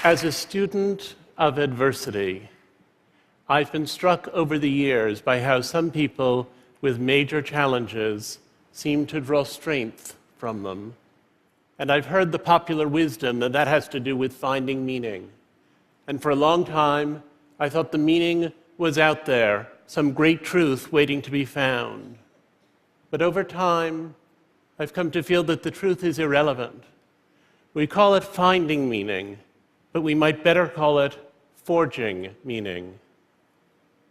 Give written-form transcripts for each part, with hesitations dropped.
As a student of adversity, I've been struck over the years by how some people with major challenges seem to draw strength from them. And I've heard the popular wisdom that that has to do with finding meaning. And for a long time, I thought the meaning was out there, some great truth waiting to be found. But over time, I've come to feel that the truth is irrelevant. We call it finding meaning, but we might better call it forging meaning.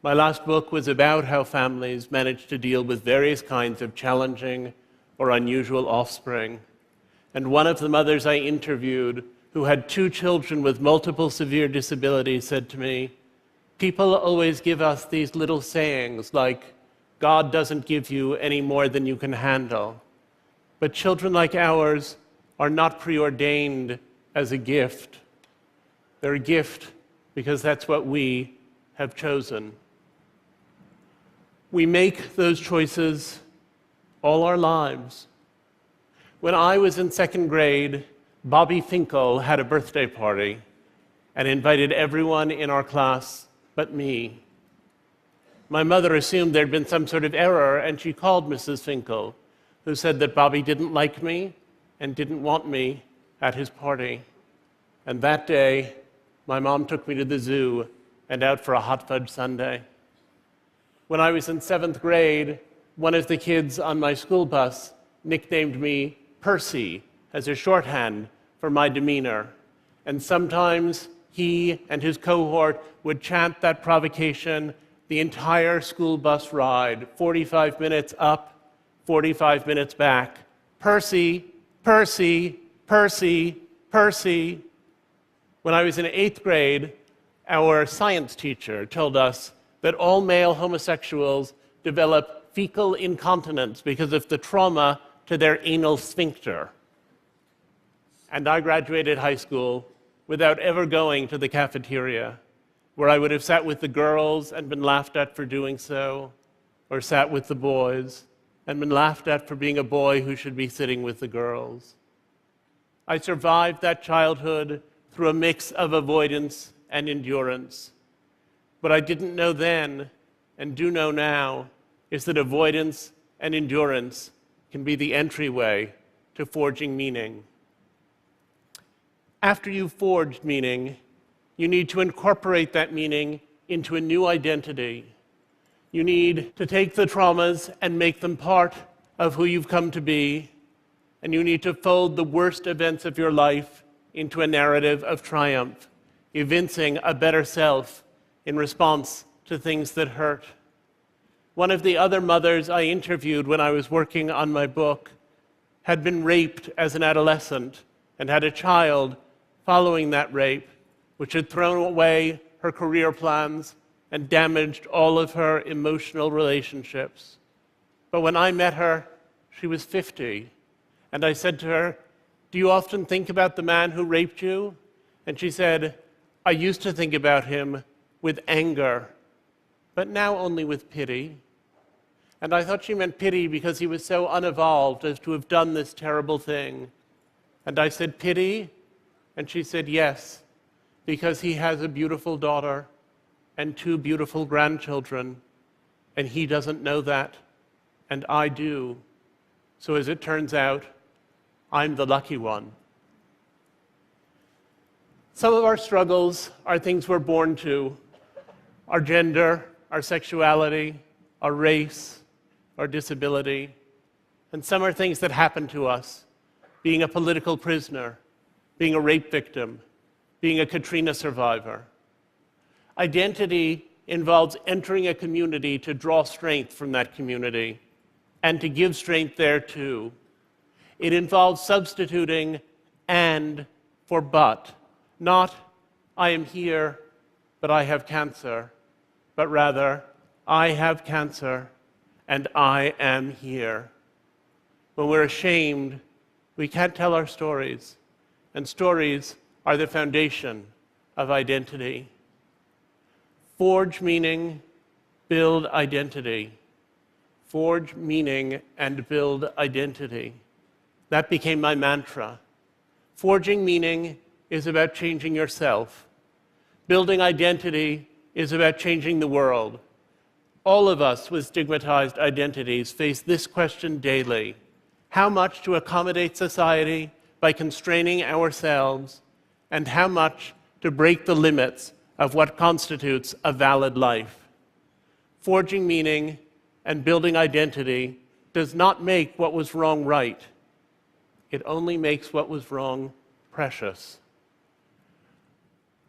My last book was about how families manage to deal with various kinds of challenging or unusual offspring. And one of the mothers I interviewed, who had 2 children with multiple severe disabilities, said to me, "People always give us these little sayings like, 'God doesn't give you any more than you can handle.' But children like ours are not preordained as a gift. They're a gift because that's what we have chosen." We make those choices all our lives. When I was in 2nd grade, Bobby Finkel had a birthday party and invited everyone in our class but me. My mother assumed there'd been some sort of error, and she called Mrs. Finkel, who said that Bobby didn't like me and didn't want me at his party. And that day, my mom took me to the zoo and out for a hot fudge sundae. When I was in 7th grade, one of the kids on my school bus nicknamed me Percy as a shorthand for my demeanor. And sometimes he and his cohort would chant that provocation the entire school bus ride, 45 minutes up, 45 minutes back. Percy, Percy, Percy, Percy. When I was in 8th grade, our science teacher told us that all male homosexuals develop fecal incontinence because of the trauma to their anal sphincter. And I graduated high school without ever going to the cafeteria, where I would have sat with the girls and been laughed at for doing so, or sat with the boys and been laughed at for being a boy who should be sitting with the girls. I survived that childhood through a mix of avoidance and endurance. What I didn't know then, and do know now, is that avoidance and endurance can be the entryway to forging meaning. After you've forged meaning, you need to incorporate that meaning into a new identity. You need to take the traumas and make them part of who you've come to be, and you need to fold the worst events of your life into a narrative of triumph, evincing a better self in response to things that hurt. One of the other mothers I interviewed when I was working on my book had been raped as an adolescent and had a child following that rape, which had thrown away her career plans and damaged all of her emotional relationships. But when I met her, she was 50, and I said to her, "Do you often think about the man who raped you?" And she said, "I used to think about him with anger, but now only with pity." And I thought she meant pity because he was so unevolved as to have done this terrible thing. And I said, "Pity?" And she said, "Yes, because he has a beautiful daughter and 2 beautiful grandchildren, and he doesn't know that, and I do. So as it turns out, I'm the lucky one." Some of our struggles are things we're born to: our gender, our sexuality, our race, our disability. And some are things that happen to us: being a political prisoner, being a rape victim, being a Katrina survivor. Identity involves entering a community to draw strength from that community and to give strength there too. It involves substituting "and" for "but," not "I am here, but I have cancer," but rather "I have cancer and I am here." When we're ashamed, we can't tell our stories, and stories are the foundation of identity. Forge meaning, build identity. Forge meaning and build identity. That became my mantra. Forging meaning is about changing yourself. Building identity is about changing the world. All of us with stigmatized identities face this question daily: how much to accommodate society by constraining ourselves, and how much to break the limits of what constitutes a valid life? Forging meaning and building identity does not make what was wrong right. It only makes what was wrong precious.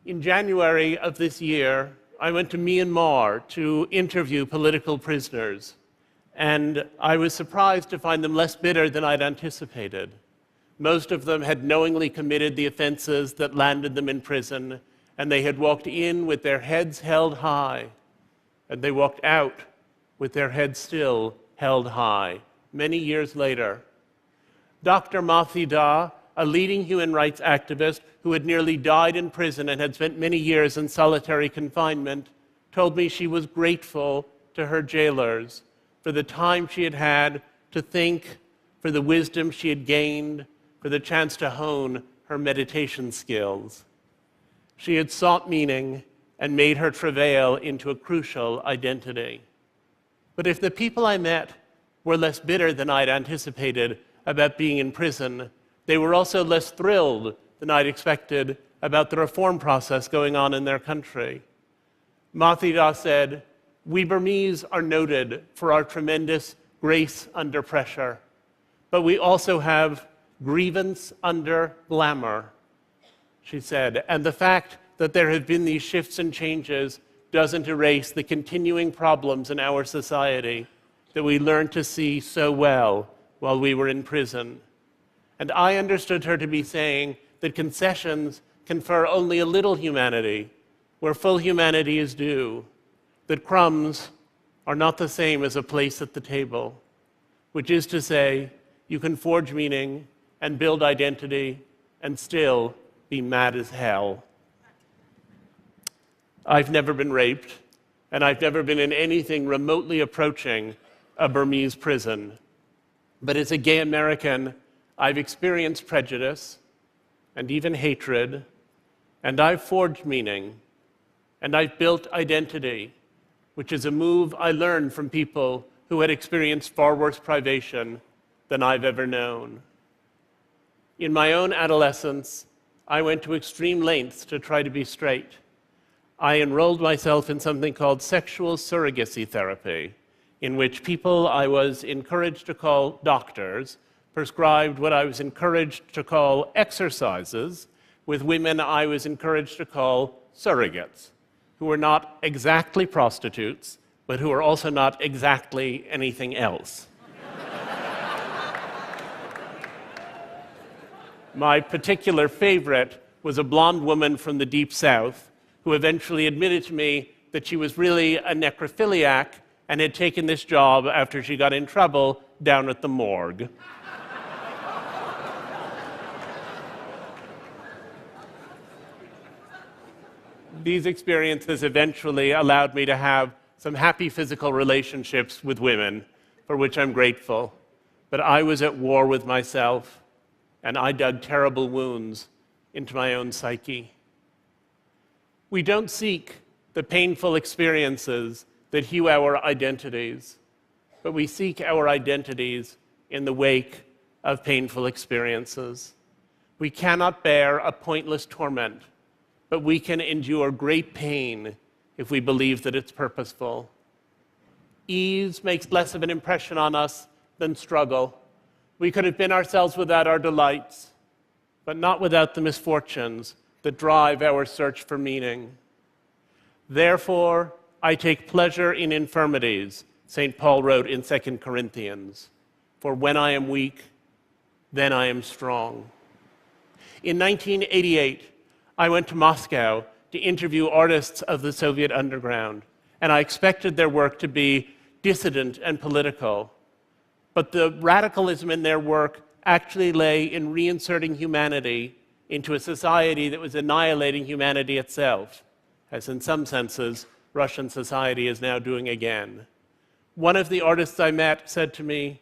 In January of this year, I went to Myanmar to interview political prisoners, and I was surprised to find them less bitter than I'd anticipated. Most of them had knowingly committed the offenses that landed them in prison, and they had walked in with their heads held high, and they walked out with their heads still held high, many years later. Dr. Mathi Da, a leading human rights activist who had nearly died in prison and had spent many years in solitary confinement, told me she was grateful to her jailers for the time she had had to think, for the wisdom she had gained, for the chance to hone her meditation skills. She had sought meaning and made her travail into a crucial identity. But if the people I met were less bitter than I'd anticipated about being in prison, they were also less thrilled than I'd expected about the reform process going on in their country. Mathi Da said, "We Burmese are noted for our tremendous grace under pressure, but we also have grievance under glamour," she said, "and the fact that there have been these shifts and changes doesn't erase the continuing problems in our society that we learned to see so well while we were in prison." And I understood her to be saying that concessions confer only a little humanity where full humanity is due, that crumbs are not the same as a place at the table, which is to say, you can forge meaning and build identity and still be mad as hell. I've never been raped, and I've never been in anything remotely approaching a Burmese prison. But as a gay American, I've experienced prejudice and even hatred, and I've forged meaning, and I've built identity, which is a move I learned from people who had experienced far worse privation than I've ever known. In my own adolescence, I went to extreme lengths to try to be straight. I enrolled myself in something called sexual surrogacy therapy, in which people I was encouraged to call doctors prescribed what I was encouraged to call exercises with women I was encouraged to call surrogates, who were not exactly prostitutes, but who were also not exactly anything else. My particular favorite was a blonde woman from the Deep South who eventually admitted to me that she was really a necrophiliac and had taken this job after she got in trouble down at the morgue. These experiences eventually allowed me to have some happy physical relationships with women, for which I'm grateful. But I was at war with myself, and I dug terrible wounds into my own psyche. We don't seek the painful experiences that hew our identities, but we seek our identities in the wake of painful experiences. We cannot bear a pointless torment, but we can endure great pain if we believe that it's purposeful. Ease makes less of an impression on us than struggle. We could have been ourselves without our delights, but not without the misfortunes that drive our search for meaning. Therefore, I take pleasure in infirmities, St. Paul wrote in 2 Corinthians. For when I am weak, then I am strong. In 1988, I went to Moscow to interview artists of the Soviet underground, and I expected their work to be dissident and political. But the radicalism in their work actually lay in reinserting humanity into a society that was annihilating humanity itself, as in some senses, Russian society is now doing again. One of the artists I met said to me,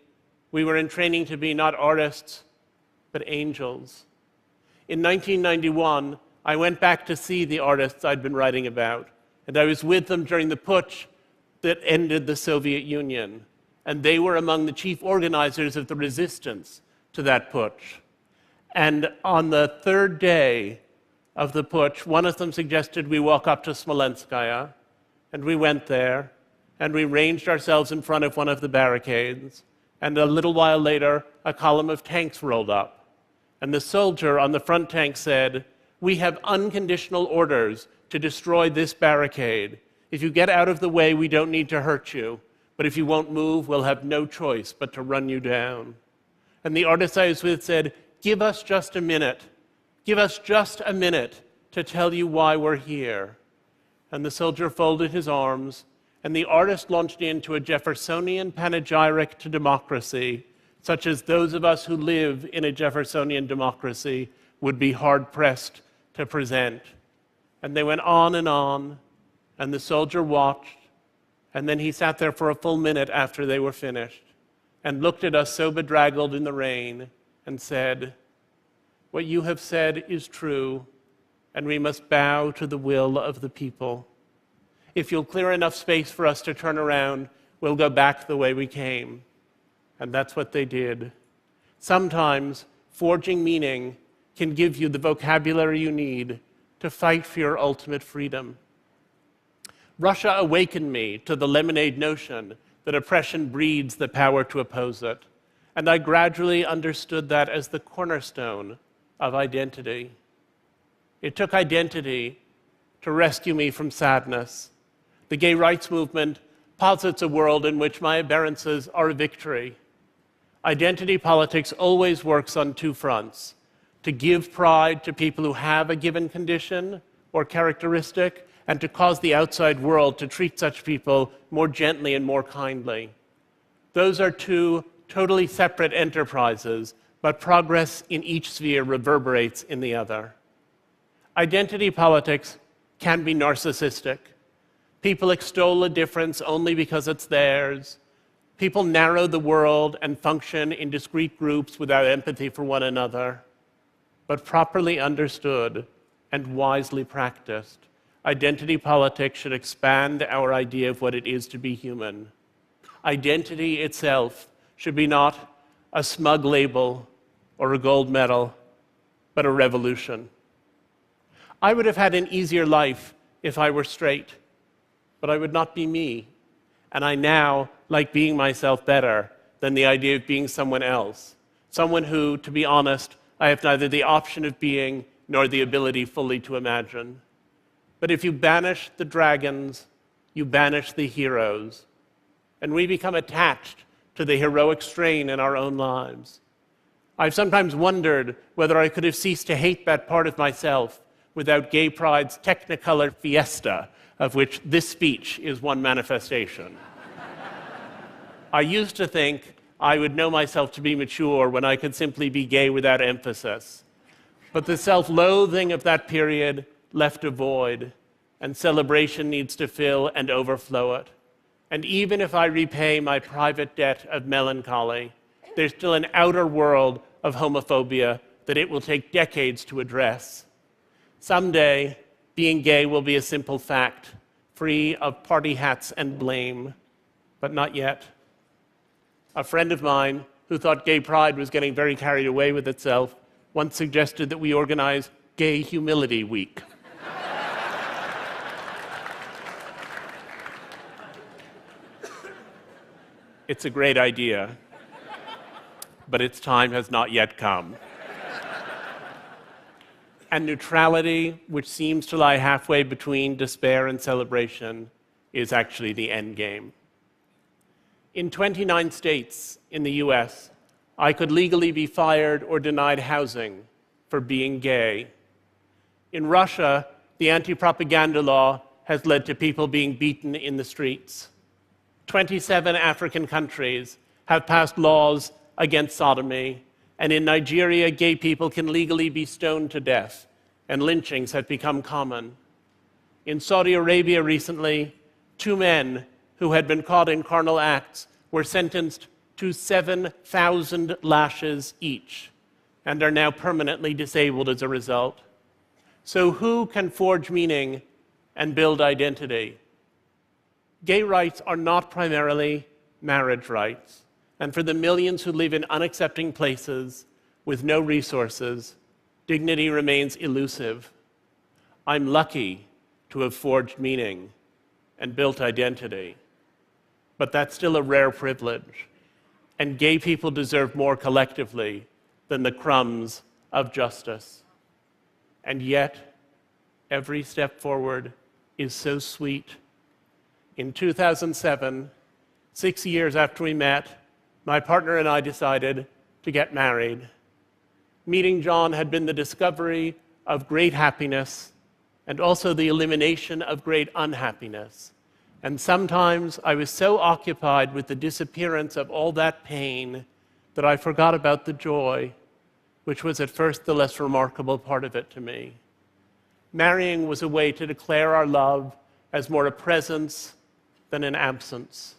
"We were in training to be not artists, but angels." In 1991, I went back to see the artists I'd been writing about, and I was with them during the putsch that ended the Soviet Union, and they were among the chief organizers of the resistance to that putsch. And on the third day of the putsch, one of them suggested we walk up to Smolenskaya, and we went there, and we ranged ourselves in front of one of the barricades, and a little while later, a column of tanks rolled up. And the soldier on the front tank said, "We have unconditional orders to destroy this barricade. If you get out of the way, we don't need to hurt you. But if you won't move, we'll have no choice but to run you down." And the artist I was with said, "Give us just a minute. Give us just a minute to tell you why we're here." And the soldier folded his arms, and the artist launched into a Jeffersonian panegyric to democracy, such as those of us who live in a Jeffersonian democracy would be hard-pressed to present. And they went on, and the soldier watched, and then he sat there for a full minute after they were finished, and looked at us so bedraggled in the rain, and said, "What you have said is true, and we must bow to the will of the people. If you'll clear enough space for us to turn around, we'll go back the way we came." And that's what they did. Sometimes forging meaning can give you the vocabulary you need to fight for your ultimate freedom. Russia awakened me to the lemonade notion that oppression breeds the power to oppose it, and I gradually understood that as the cornerstone of identity. It took identity to rescue me from sadness. The gay rights movement posits a world in which my aberrances are a victory. Identity politics always works on two fronts: to give pride to people who have a given condition or characteristic, and to cause the outside world to treat such people more gently and more kindly. Those are two totally separate enterprises, but progress in each sphere reverberates in the other. Identity politics can be narcissistic. People extol a difference only because it's theirs. People narrow the world and function in discrete groups without empathy for one another. But properly understood and wisely practiced, identity politics should expand our idea of what it is to be human. Identity itself should be not a smug label or a gold medal, but a revolution. I would have had an easier life if I were straight, but I would not be me. And I now like being myself better than the idea of being someone else. Someone who, to be honest, I have neither the option of being nor the ability fully to imagine. But if you banish the dragons, you banish the heroes. And we become attached to the heroic strain in our own lives. I've sometimes wondered whether I could have ceased to hate that part of myself without Gay Pride's Technicolor fiesta, of which this speech is one manifestation. I used to think I would know myself to be mature when I could simply be gay without emphasis. But the self-loathing of that period left a void, and celebration needs to fill and overflow it. And even if I repay my private debt of melancholy, there's still an outer world of homophobia that it will take decades to address. Someday, being gay will be a simple fact, free of party hats and blame, but not yet. A friend of mine, who thought Gay Pride was getting very carried away with itself, once suggested that we organize Gay Humility Week. It's a great idea, but its time has not yet come. And neutrality, which seems to lie halfway between despair and celebration, is actually the end game. In 29 states in the US, I could legally be fired or denied housing for being gay. In Russia, the anti-propaganda law has led to people being beaten in the streets. 27 African countries have passed laws against sodomy, and in Nigeria, gay people can legally be stoned to death, and lynchings have become common. In Saudi Arabia recently, 2 men who had been caught in carnal acts were sentenced to 7,000 lashes each. and are now permanently disabled as a result. So who can forge meaning and build identity? Gay rights are not primarily marriage rights, and for the millions who live in unaccepting places with no resources, dignity remains elusive. I'm lucky to have forged meaning and built identity, but that's still a rare privilege, and gay people deserve more collectively than the crumbs of justice. And yet, every step forward is so sweet. In 2007, 6 years after we met, my partner and I decided to get married. Meeting John had been the discovery of great happiness and also the elimination of great unhappiness. And sometimes I was so occupied with the disappearance of all that pain that I forgot about the joy, which was at first the less remarkable part of it to me. Marrying was a way to declare our love as more a presence than an absence.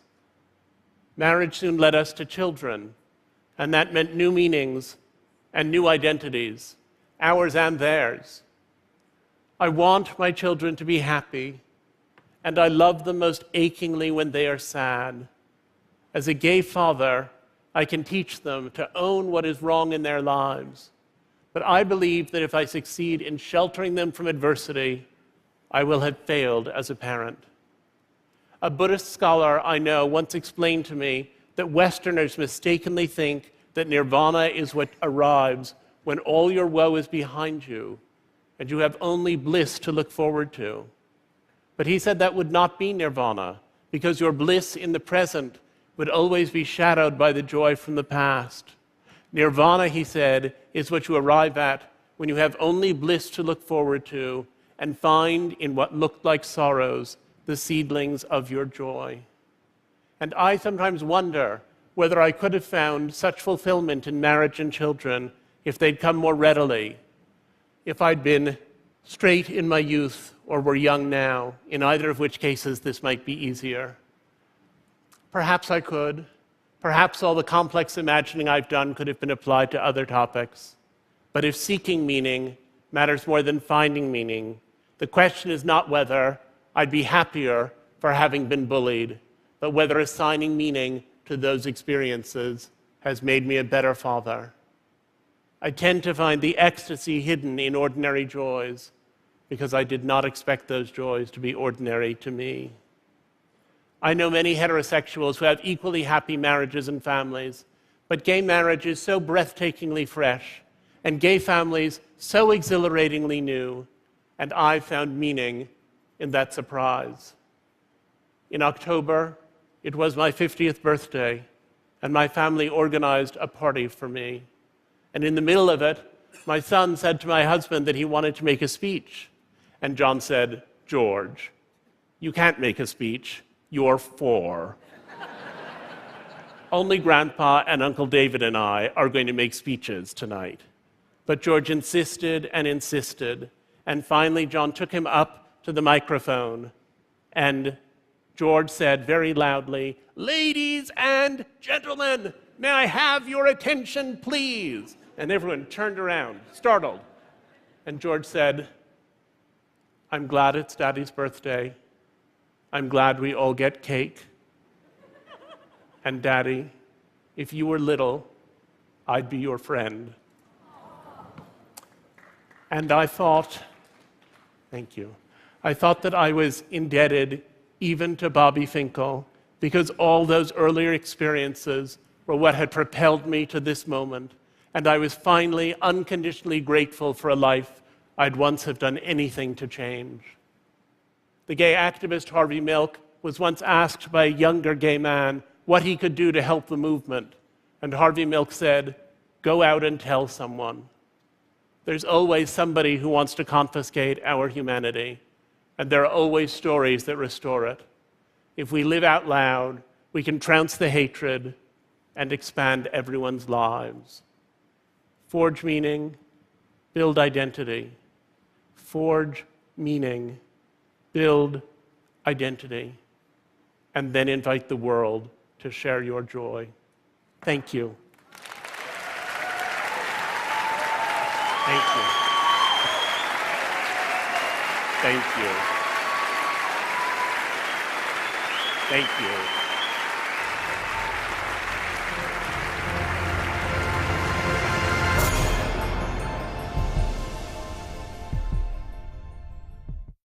Marriage soon led us to children, and that meant new meanings and new identities, ours and theirs. I want my children to be happy, and I love them most achingly when they are sad. As a gay father, I can teach them to own what is wrong in their lives. But I believe that if I succeed in sheltering them from adversity, I will have failed as a parent. A Buddhist scholar I know once explained to me that Westerners mistakenly think that nirvana is what arrives when all your woe is behind you and you have only bliss to look forward to. But he said that would not be nirvana, because your bliss in the present would always be shadowed by the joy from the past. Nirvana, he said, is what you arrive at when you have only bliss to look forward to and find in what looked like sorrows the seedlings of your joy. And I sometimes wonder whether I could have found such fulfillment in marriage and children if they'd come more readily, if I'd been straight in my youth or were young now, in either of which cases this might be easier. Perhaps I could. Perhaps all the complex imagining I've done could have been applied to other topics. But if seeking meaning matters more than finding meaning, the question is not whether I'd be happier for having been bullied, but whether assigning meaning to those experiences has made me a better father. I tend to find the ecstasy hidden in ordinary joys because I did not expect those joys to be ordinary to me. I know many heterosexuals who have equally happy marriages and families, but gay marriage is so breathtakingly fresh, and gay families so exhilaratingly new, and I found meaning in that surprise. In October, it was my 50th birthday, and my family organized a party for me. And in the middle of it, my son said to my husband that he wanted to make a speech. And John said, "George, you can't make a speech. You're 4. Only Grandpa and Uncle David and I are going to make speeches tonight." But George insisted and insisted. And finally, John took him up to the microphone. And George said very loudly, "Ladies and gentlemen, may I have your attention, please?" And everyone turned around, startled. And George said, "I'm glad it's Daddy's birthday. I'm glad we all get cake. And Daddy, if you were little, I'd be your friend." And I thought, thank you, I thought that I was indebted even to Bobby Finkel, because all those earlier experiences were what had propelled me to this moment, and I was finally unconditionally grateful for a life I'd once have done anything to change. The gay activist Harvey Milk was once asked by a younger gay man what he could do to help the movement, and Harvey Milk said, "Go out and tell someone." There's always somebody who wants to confiscate our humanity, and there are always stories that restore it. If we live out loud, we can trounce the hatred and expand everyone's lives. Forge meaning, build identity. Forge meaning, build identity, and then invite the world to share your joy. Thank you. Thank you. Thank you. Thank you.